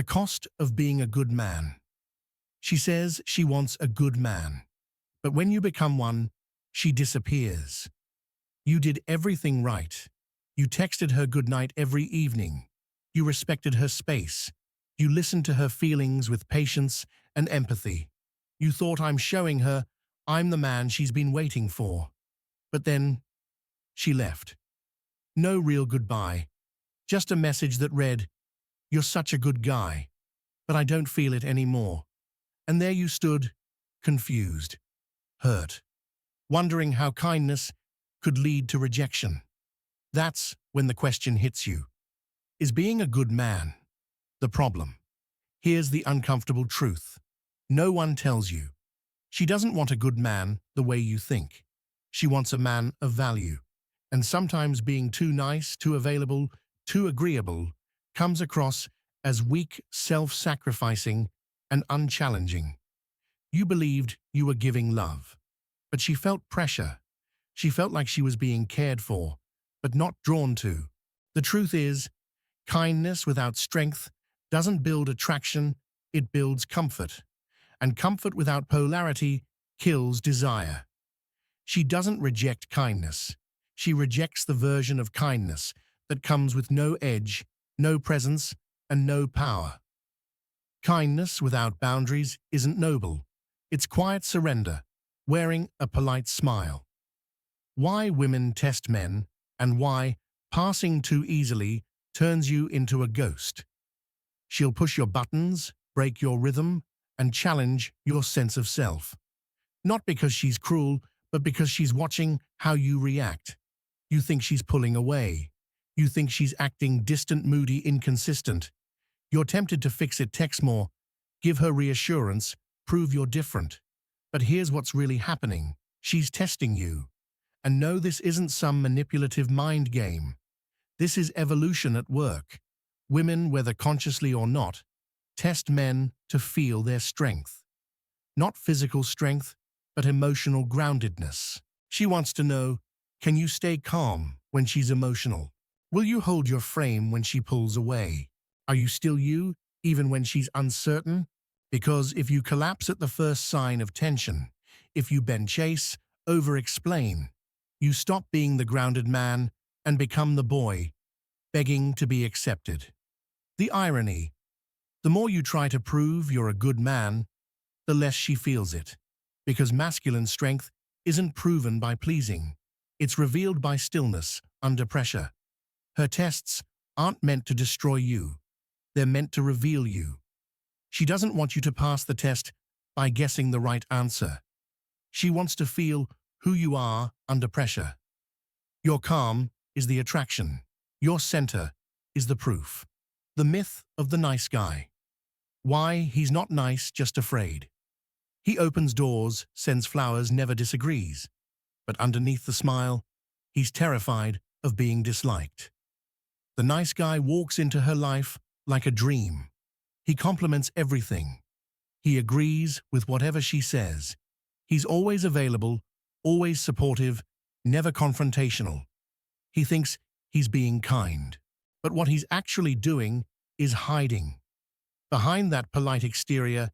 cost of being a good man. She says she wants a good man, but when you become one, she disappears. You did everything right. You texted her goodnight every evening. You respected her space. You listened to her feelings with patience and empathy. You thought, I'm showing her I'm the man she's been waiting for. But then she left. No real goodbye. Just a message that read, "You're such a good guy, but I don't feel it anymore." And there you stood, confused, hurt, wondering how kindness could lead to rejection. That's when the question hits you. Is being a good man the problem? Here's the uncomfortable truth. No one tells you. She doesn't want a good man the way you think. She wants a man of value. And sometimes being too nice, too available, too agreeable comes across as weak, self-sacrificing, and unchallenging. You believed you were giving love, but she felt pressure. She felt like she was being cared for, but not drawn to. The truth is, kindness without strength doesn't build attraction, it builds comfort. And comfort without polarity kills desire. She doesn't reject kindness. She rejects the version of kindness that comes with no edge, no presence, and no power. Kindness without boundaries isn't noble. It's quiet surrender, wearing a polite smile. Why women test men, and why passing too easily turns you into a ghost. She'll push your buttons, break your rhythm, and challenge your sense of self. Not because she's cruel, but because she's watching how you react. You think she's pulling away. You think she's acting distant, moody, inconsistent. You're tempted to fix it, text more, give her reassurance, prove you're different. But here's what's really happening. She's testing you. And no, this isn't some manipulative mind game. This is evolution at work. Women, whether consciously or not, test men to feel their strength. Not physical strength, but emotional groundedness. She wants to know, can you stay calm when she's emotional? Will you hold your frame when she pulls away? Are you still you, even when she's uncertain? Because if you collapse at the first sign of tension, if you bend chase, over-explain, you stop being the grounded man and become the boy, begging to be accepted. The irony: the more you try to prove you're a good man, the less she feels it. Because masculine strength isn't proven by pleasing. It's revealed by stillness under pressure. Her tests aren't meant to destroy you. They're meant to reveal you. She doesn't want you to pass the test by guessing the right answer. She wants to feel who you are under pressure. Your calm is the attraction. Your center is the proof. The myth of the nice guy. Why he's not nice, just afraid. He opens doors, sends flowers, never disagrees. But underneath the smile, he's terrified of being disliked. The nice guy walks into her life like a dream. He compliments everything. He agrees with whatever she says. He's always available, always supportive, never confrontational. He thinks he's being kind. But what he's actually doing is hiding. Behind that polite exterior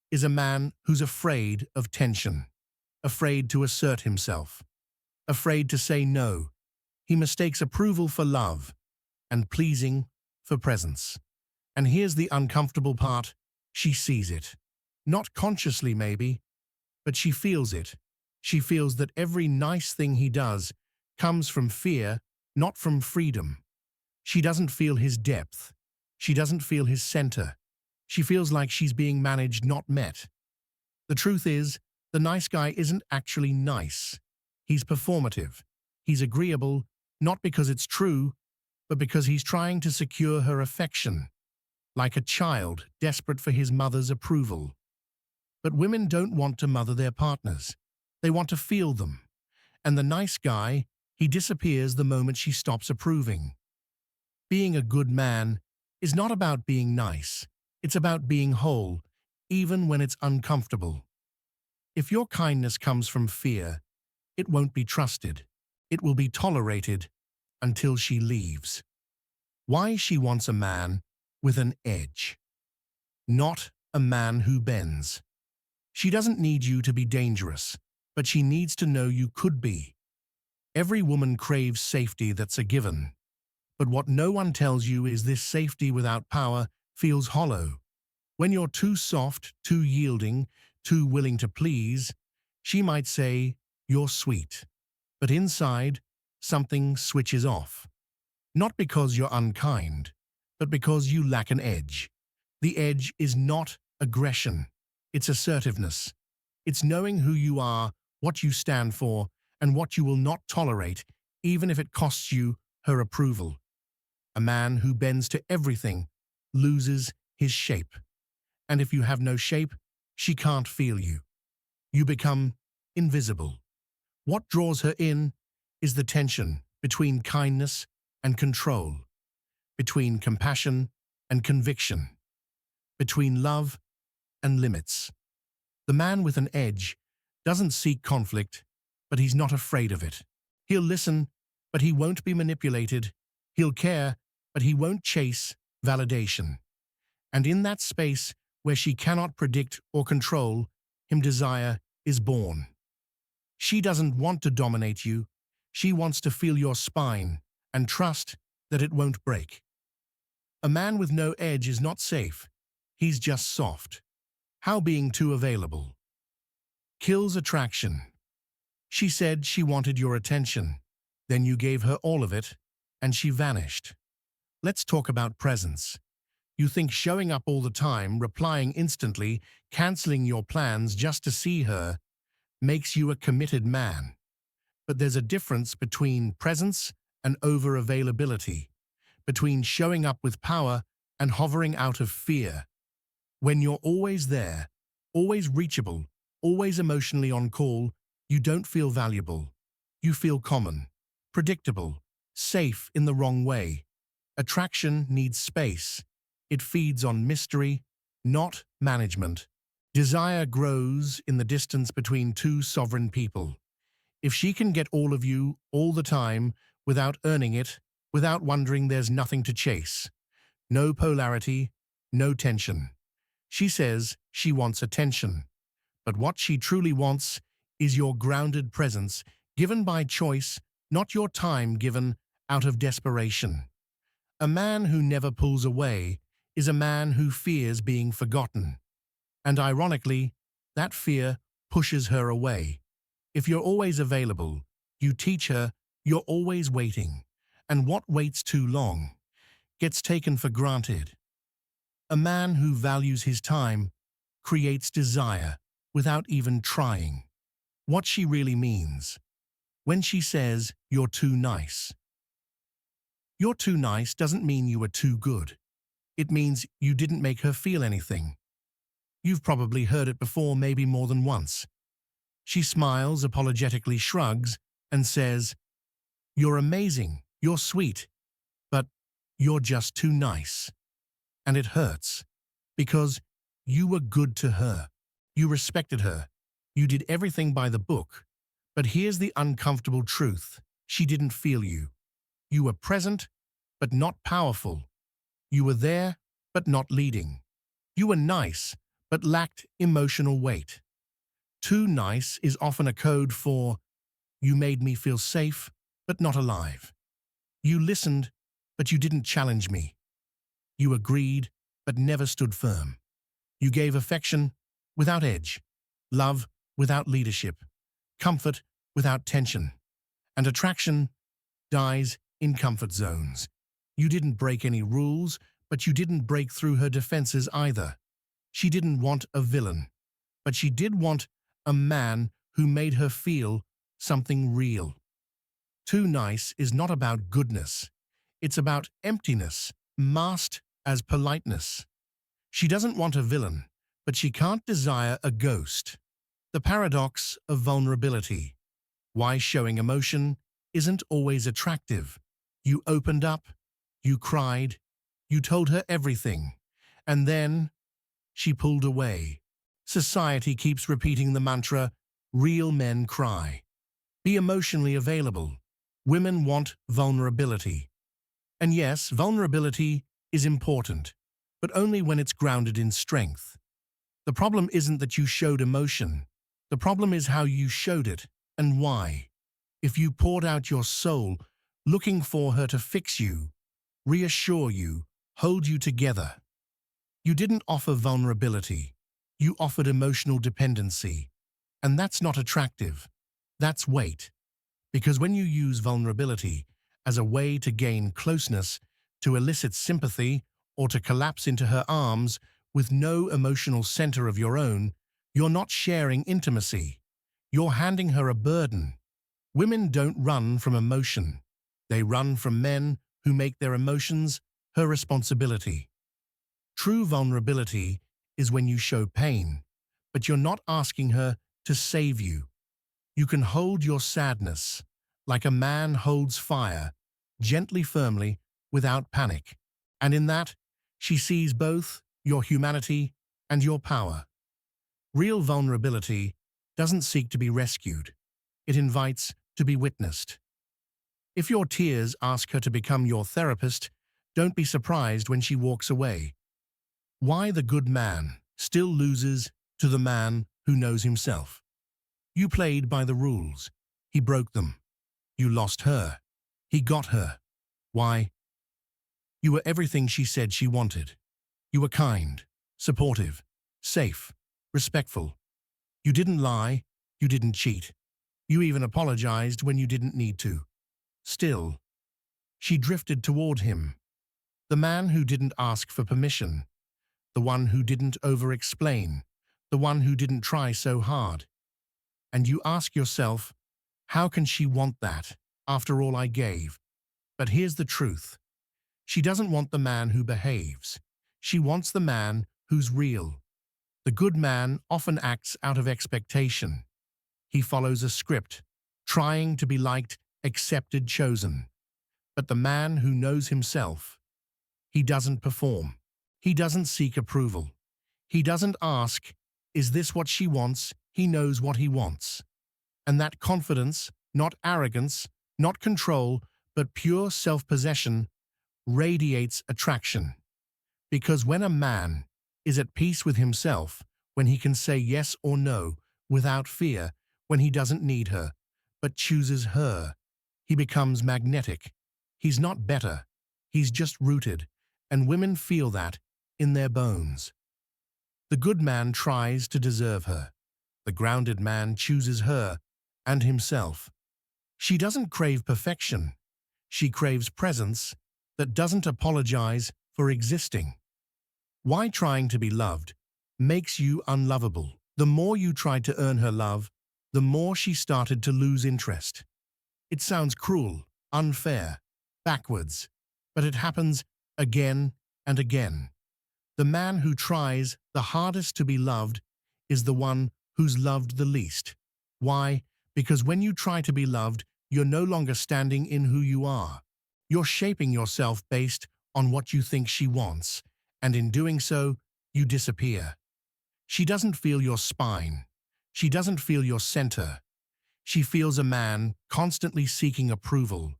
is a man who's afraid of tension, afraid to assert himself, afraid to say no. He mistakes approval for love and pleasing for presence. And here's the uncomfortable part: she sees it. Not consciously maybe, but she feels it. She feels that every nice thing he does comes from fear, not from freedom. She doesn't feel his depth. She doesn't feel his center. She feels like she's being managed, not met. The truth is, the nice guy isn't actually nice. He's performative. He's agreeable, not because it's true, but because he's trying to secure her affection, like a child desperate for his mother's approval. But women don't want to mother their partners. They want to feel them. And the nice guy, he disappears the moment she stops approving. Being a good man is not about being nice. It's about being whole, even when it's uncomfortable. If your kindness comes from fear, it won't be trusted. It will be tolerated until she leaves. Why she wants a man with an edge. not a man who bends. She doesn't need you to be dangerous, but she needs to know you could be. Every woman craves safety that's a given. But what no one tells you is this safety without power feels hollow. When you're too soft, too yielding, too willing to please, she might say, "You're sweet." But inside, something switches off. Not because you're unkind, but because you lack an edge. The edge is not aggression, it's assertiveness. It's knowing who you are, what you stand for, and what you will not tolerate, even if it costs you her approval. A man who bends to everything loses his shape. And if you have no shape, she can't feel you. You become invisible. What draws her in is the tension between kindness and control, between compassion and conviction, between love and limits. The man with an edge doesn't seek conflict, but he's not afraid of it. He'll listen, but he won't be manipulated. He'll care, but he won't chase validation. And in that space where she cannot predict or control, him desire is born. She doesn't want to dominate you. She wants to feel your spine and trust that it won't break. A man with no edge is not safe. He's just soft. How being too available kills attraction. She said she wanted your attention. Then you gave her all of it, and she vanished. Let's talk about presence. You think showing up all the time, replying instantly, canceling your plans just to see her, makes you a committed man. But there's a difference between presence and over-availability, between showing up with power and hovering out of fear. When you're always there, always reachable, always emotionally on call, you don't feel valuable. You feel common, predictable, safe in the wrong way. Attraction needs space. It feeds on mystery, not management. Desire grows in the distance between two sovereign people. If she can get all of you all the time without earning it, without wondering there's nothing to chase. No polarity, no tension. She says she wants attention. But what she truly wants is your grounded presence, given by choice, not your time given out of desperation. A man who never pulls away is a man who fears being forgotten. And ironically, that fear pushes her away. If you're always available, you teach her you're always waiting, and what waits too long gets taken for granted. A man who values his time creates desire without even trying. What she really means when she says you're too nice. You're too nice doesn't mean you were too good. It means you didn't make her feel anything. You've probably heard it before, maybe more than once. She smiles, apologetically shrugs, and says, "You're amazing, you're sweet, but you're just too nice." And it hurts, because you were good to her. You respected her. You did everything by the book. But here's the uncomfortable truth. She didn't feel you. You were present, but not powerful. You were there, but not leading. You were nice, but lacked emotional weight. Too nice is often a code for, you made me feel safe, but not alive. You listened, but you didn't challenge me. You agreed, but never stood firm. You gave affection without edge, love without leadership, comfort without tension, and attraction dies in comfort zones. You didn't break any rules, but you didn't break through her defenses either. She didn't want a villain, but she did want a man who made her feel something real. Too nice is not about goodness. It's about emptiness, masked as politeness. She doesn't want a villain, but she can't desire a ghost. The paradox of vulnerability. Why showing emotion isn't always attractive. You opened up, you cried, you told her everything, and then she pulled away. Society keeps repeating the mantra, real men cry. Be emotionally available. Women want vulnerability. And yes, vulnerability is important, but only when it's grounded in strength. The problem isn't that you showed emotion. The problem is how you showed it and why. If you poured out your soul, looking for her to fix you, reassure you, hold you together, you didn't offer vulnerability. You offered emotional dependency. And that's not attractive. That's weight. Because when you use vulnerability as a way to gain closeness, to elicit sympathy, or to collapse into her arms with no emotional center of your own, you're not sharing intimacy. You're handing her a burden. Women don't run from emotion. They run from men who make their emotions her responsibility. True vulnerability is when you show pain, but you're not asking her to save you. You can hold your sadness like a man holds fire, gently, firmly, without panic. And in that, she sees both your humanity and your power. Real vulnerability doesn't seek to be rescued. It invites to be witnessed. If your tears ask her to become your therapist, don't be surprised when she walks away. Why the good man still loses to the man who knows himself. You played by the rules. He broke them. You lost her. He got her. Why? You were everything she said she wanted. You were kind, supportive, safe, respectful. You didn't lie. You didn't cheat. You even apologized when you didn't need to. Still, she drifted toward him. The man who didn't ask for permission. The one who didn't over-explain. The one who didn't try so hard. And you ask yourself, how can she want that after all I gave? But here's the truth. She doesn't want the man who behaves. She wants the man who's real. The good man often acts out of expectation. He follows a script, trying to be liked, accepted, chosen. But the man who knows himself, he doesn't perform. He doesn't seek approval. He doesn't ask, is this what she wants? He knows what he wants. And that confidence, not arrogance, not control, but pure self-possession, radiates attraction. Because when a man is at peace with himself, when he can say yes or no without fear, when he doesn't need her, but chooses her, he becomes magnetic. He's not better. He's just rooted, and women feel that in their bones. The good man tries to deserve her. The grounded man chooses her and himself. She doesn't crave perfection. She craves presence that doesn't apologize for existing. Why trying to be loved makes you unlovable? The more you tried to earn her love, the more she started to lose interest. It sounds cruel, unfair, backwards, but it happens again and again. The man who tries the hardest to be loved is the one who's loved the least. Why? Because when you try to be loved, you're no longer standing in who you are. You're shaping yourself based on what you think she wants, and in doing so, you disappear. She doesn't feel your spine. She doesn't feel your center. She feels a man constantly seeking approval.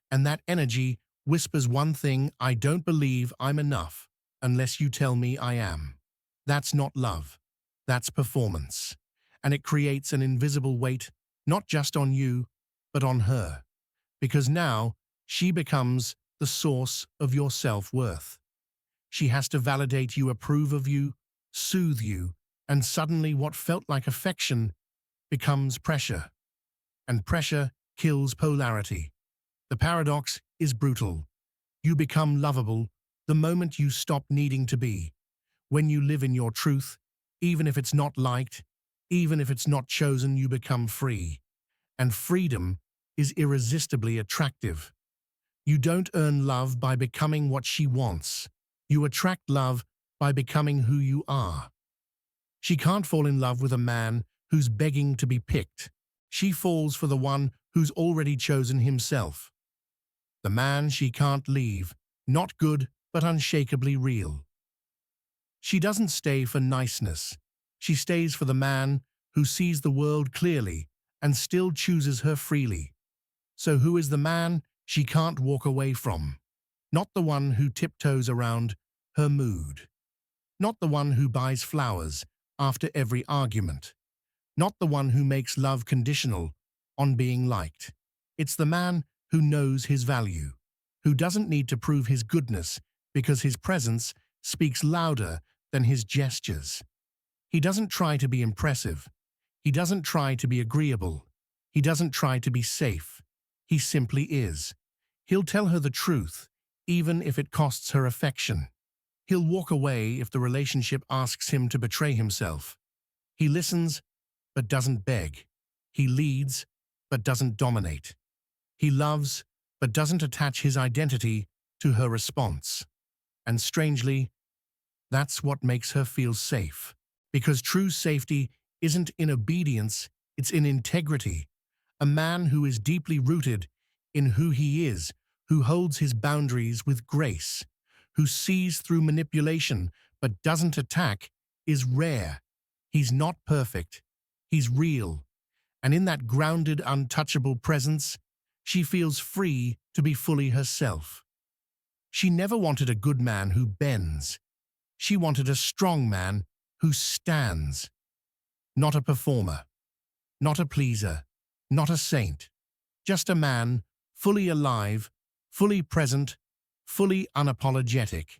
And that energy whispers one thing: I don't believe I'm enough unless you tell me I am. That's not love. That's performance. And it creates an invisible weight, not just on you, but on her. Because now, she becomes the source of your self-worth. She has to validate you, approve of you, soothe you, and suddenly what felt like affection becomes pressure. And pressure kills polarity. The paradox is brutal. You become lovable the moment you stop needing to be. When you live in your truth, even if it's not liked, even if it's not chosen, you become free. And freedom is irresistibly attractive. You don't earn love by becoming what she wants. You attract love by becoming who you are. She can't fall in love with a man who's begging to be picked. She falls for the one who's already chosen himself. The man she can't leave, not good, but unshakably real. She doesn't stay for niceness. She stays for the man who sees the world clearly and still chooses her freely. So who is the man she can't walk away from? Not the one who tiptoes around her mood. Not the one who buys flowers after every argument. Not the one who makes love conditional on being liked. It's the man who knows his value, who doesn't need to prove his goodness because his presence speaks louder than his gestures. He doesn't try to be impressive. He doesn't try to be agreeable. He doesn't try to be safe. He simply is. He'll tell her the truth, even if it costs her affection. He'll walk away if the relationship asks him to betray himself. He listens, but doesn't beg. He leads, but doesn't dominate. He loves, but doesn't attach his identity to her response. And strangely, that's what makes her feel safe. Because true safety isn't in obedience, it's in integrity. A man who is deeply rooted in who he is, who holds his boundaries with grace, who sees through manipulation but doesn't attack, is rare. He's not perfect. He's real. And in that grounded, untouchable presence, she feels free to be fully herself. She never wanted a good man who bends. She wanted a strong man who stands. Not a performer, not a pleaser, not a saint. Just a man, fully alive, fully present, fully unapologetic.